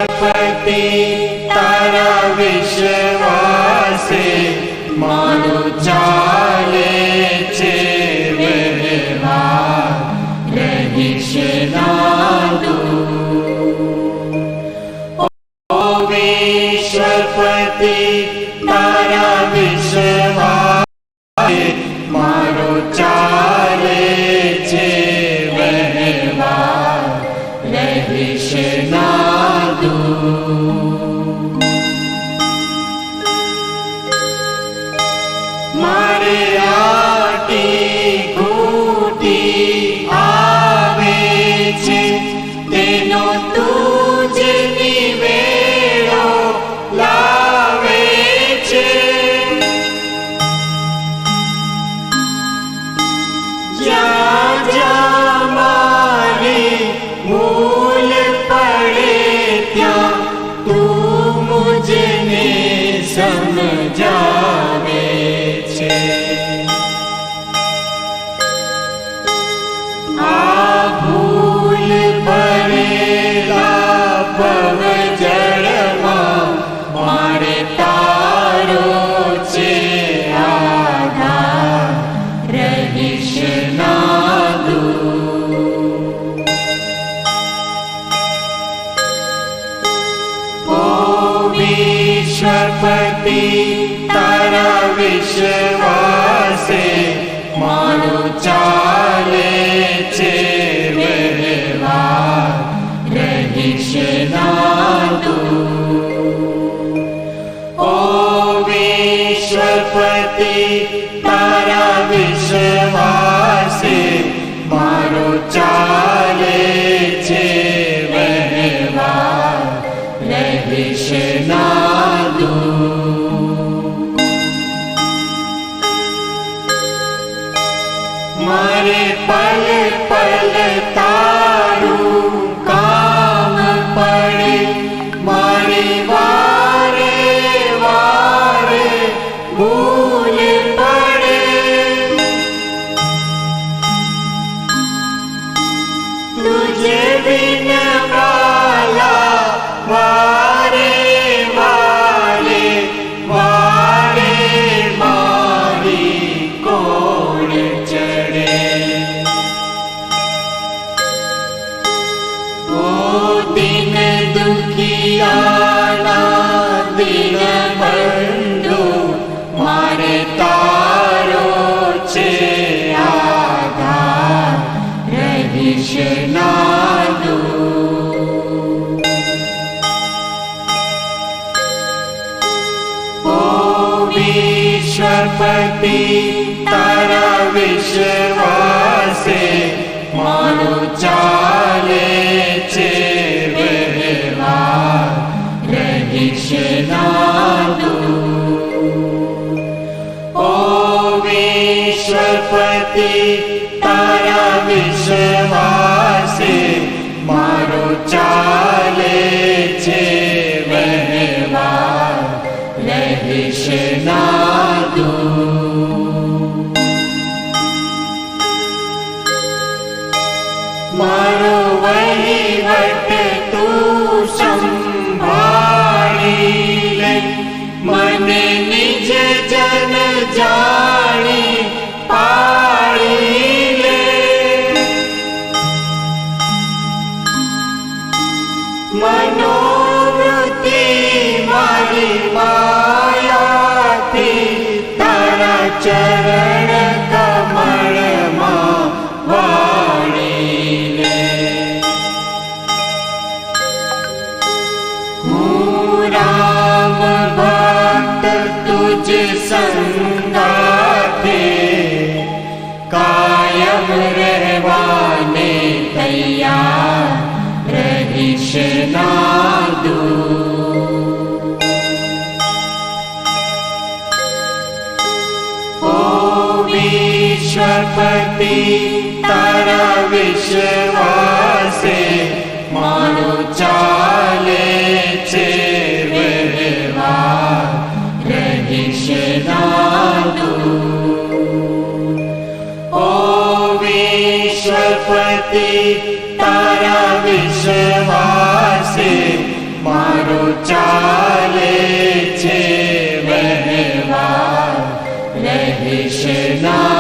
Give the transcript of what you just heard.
विश्वपति तारा विश्वासे मारो चाले छे व्यवहार रहीश नादू। ओ विश्वपति तारा विश्वासे मारो चाले छे व्यवहार रहीश नादू। मारे आटी घूटी आवे छे तेनो तुझे निवेड़ो लावे छे। जा जा मारी मूल पड़े त्या तू मुझने समझावे छे। आ भूल पड़ेला पवजड़मा मारे तारो छे आधार रहीश नादू। ओ विश्वपति तारा विश्वासे मारो चाले छे व्यवहार रहीश नादू। ओ विश्वपति तारा विश्वासे मारो चाले छे व्यवहार रहीश नादू। मारे पल पल तारू काम पड़े मारे वारे वारे भूल पड़े। तुझे बिन वाला वारे वारे वारे मारी कोण चढ़े। ओ दिन दुखियाना दिन बंधु मारे तारो छे आधार रहीश नादू। ओ विश्वपति तारा विश्वासे मारो चाले छे व्यवहार रहीश नादू। ओ विश्वपति तारा विश्वासे मारो चाले छे व्यवहार रहीश नादू। मारो वहीवट तू संभाળી ले मने निज जन जाणी पाड़ी ले। मनोवृत्ति मारी माया थी तारा चरण कमल मां वाणी ले। हूँ राम भक्त तुझ संगाथे कायम रहवाने तैयार रहीश नादू। ओ विश्वपति तारा विश्वासे मारो चाले छे व्यवहार रहीश नादू। ओ विश्वपति तारा विश्वासे રહીશ ના